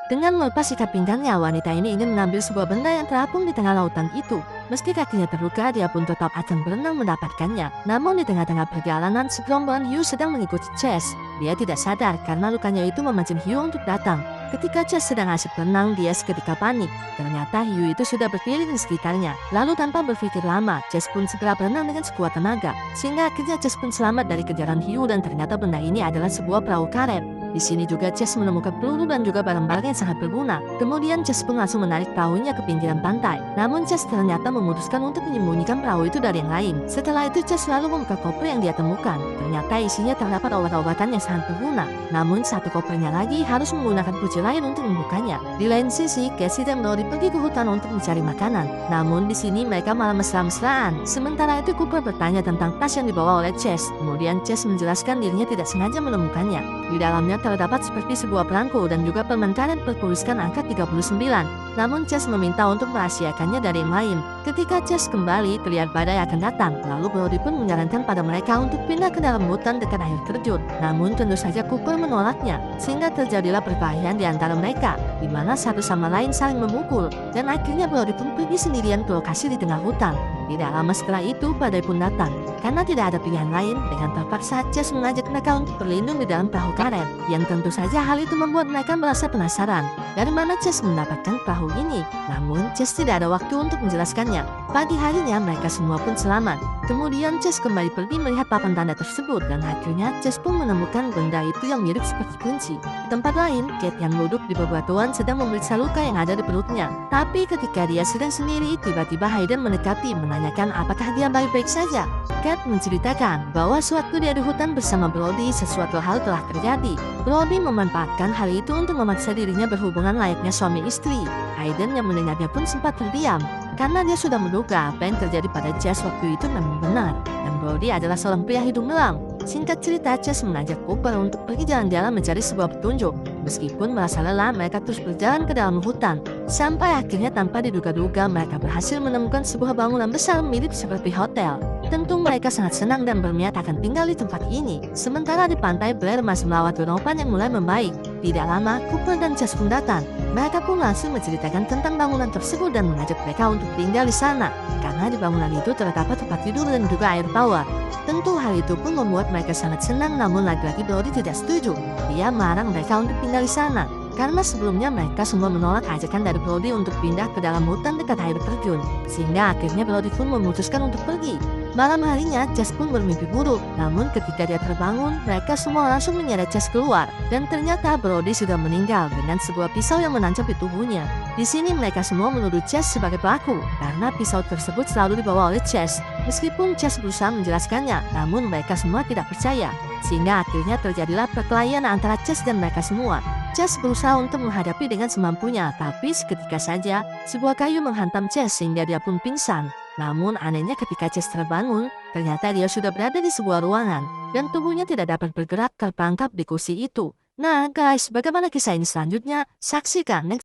Dengan melepas ikat pinggangnya, wanita ini ingin mengambil sebuah benda yang terapung di tengah lautan itu. Meski kakinya terluka, dia pun tetap akan berenang mendapatkannya. Namun di tengah-tengah perjalanan, segerombolan hiu sedang mengikuti Chess. Dia tidak sadar karena lukanya itu memancing hiu untuk datang. Ketika Chess sedang asik berenang, dia seketika panik. Ternyata hiu itu sudah berkeliling di sekitarnya. Lalu tanpa berpikir lama, Chess pun segera berenang dengan sekuat tenaga. Sehingga akhirnya Chess pun selamat dari kejaran hiu dan ternyata benda ini adalah sebuah perahu karet. Di sini juga Chess menemukan peluru dan juga barang-barang yang sangat berguna. Kemudian Chess pun langsung menarik perahunya ke pinggiran pantai. Namun Chess ternyata memutuskan untuk menyembunyikan perahu itu dari yang lain. Setelah itu Chess lalu membuka koper yang dia temukan. Ternyata isinya terdapat obat-obatan yang sangat berguna. Namun satu kopernya lagi harus menggunakan kunci lain untuk membukanya. Di lain sisi, Cassie dan Brody pergi ke hutan untuk mencari makanan. Namun di sini mereka malah mesra-mesraan. Sementara itu Cooper bertanya tentang tas yang dibawa oleh Chess. Kemudian Chess menjelaskan dirinya tidak sengaja menemukannya. Di dalamnya terdapat seperti sebuah perangko dan juga permen karet bertuliskan angka 39. Namun Chess meminta untuk merahasiakannya dari yang lain. Ketika Chess kembali, terlihat badai akan datang. Lalu Brody pun menyarankan pada mereka untuk pindah ke dalam hutan dekat air terjun. Namun tentu saja Cooper menolaknya, sehingga terjadilah perkelahian di antara mereka, di mana satu sama lain saling memukul. Dan akhirnya Brody pun pergi sendirian ke lokasi di tengah hutan. Tidak lama setelah itu, badai pun datang. Karena tidak ada pilihan lain, dengan terpaksa Chess mengajak mereka untuk berlindung di dalam perahu karet. Yang tentu saja hal itu membuat mereka merasa penasaran. Dari mana Chess mendapatkan perahu ini? Namun Chess tidak ada waktu untuk menjelaskannya. Pagi harinya mereka semua pun selamat. Kemudian Chess kembali pergi melihat papan tanda tersebut dan akhirnya Chess pun menemukan benda itu yang mirip seperti kunci. Di tempat lain, Kate yang duduk di bebatuan sedang memeriksa luka yang ada di perutnya. Tapi ketika dia sedang sendiri, tiba-tiba Hayden mendekati menanyakan apakah dia baik-baik saja. Kate menceritakan bahwa sewaktu dia di hutan bersama Brody, sesuatu hal telah terjadi. Brody memanfaatkan hal itu untuk memaksa dirinya berhubungan layaknya suami istri. Hayden yang mendengarnya pun sempat terdiam, karena dia sudah menduga apa yang terjadi pada Chess waktu itu memang benar. Dan Brody adalah seorang pria hidung belang. Singkat cerita, Chess mengajak Cooper untuk pergi jalan-jalan mencari sebuah petunjuk. Meskipun merasa lelah, mereka terus berjalan ke dalam hutan. Sampai akhirnya tanpa diduga-duga mereka berhasil menemukan sebuah bangunan besar mirip seperti hotel. Tentu mereka sangat senang dan berniat akan tinggal di tempat ini. Sementara di pantai, Blair masih melawat Donovan yang mulai membaik. Tidak lama, Cooper dan Chess pun datang. Mereka pun langsung menceritakan tentang bangunan tersebut dan mengajak mereka untuk tinggal di sana. Karena di bangunan itu terdapat tempat tidur dan juga air tawar. Tentu hal itu pun membuat mereka sangat senang, namun lagi-lagi Brody tidak setuju. Dia melarang mereka untuk tinggal di sana. Karena sebelumnya mereka semua menolak ajakan dari Brody untuk pindah ke dalam hutan dekat air terjun. Sehingga akhirnya Brody pun memutuskan untuk pergi. Malam harinya, Chess pun bermimpi buruk. Namun ketika dia terbangun, mereka semua langsung menyeret Chess keluar. Dan ternyata Brody sudah meninggal dengan sebuah pisau yang menancap di tubuhnya. Di sini mereka semua menuduh Chess sebagai pelaku, karena pisau tersebut selalu dibawa oleh Chess. Meskipun Chess berusaha menjelaskannya, namun mereka semua tidak percaya. Sehingga akhirnya terjadilah perkelahian antara Chess dan mereka semua. Chess berusaha untuk menghadapi dengan semampunya, tapi seketika saja sebuah kayu menghantam Chess sehingga dia pun pingsan. Namun anehnya ketika Chess terbangun, ternyata dia sudah berada di sebuah ruangan dan tubuhnya tidak dapat bergerak terperangkap di kursi itu. Nah guys, bagaimana kisah ini selanjutnya? Saksikan next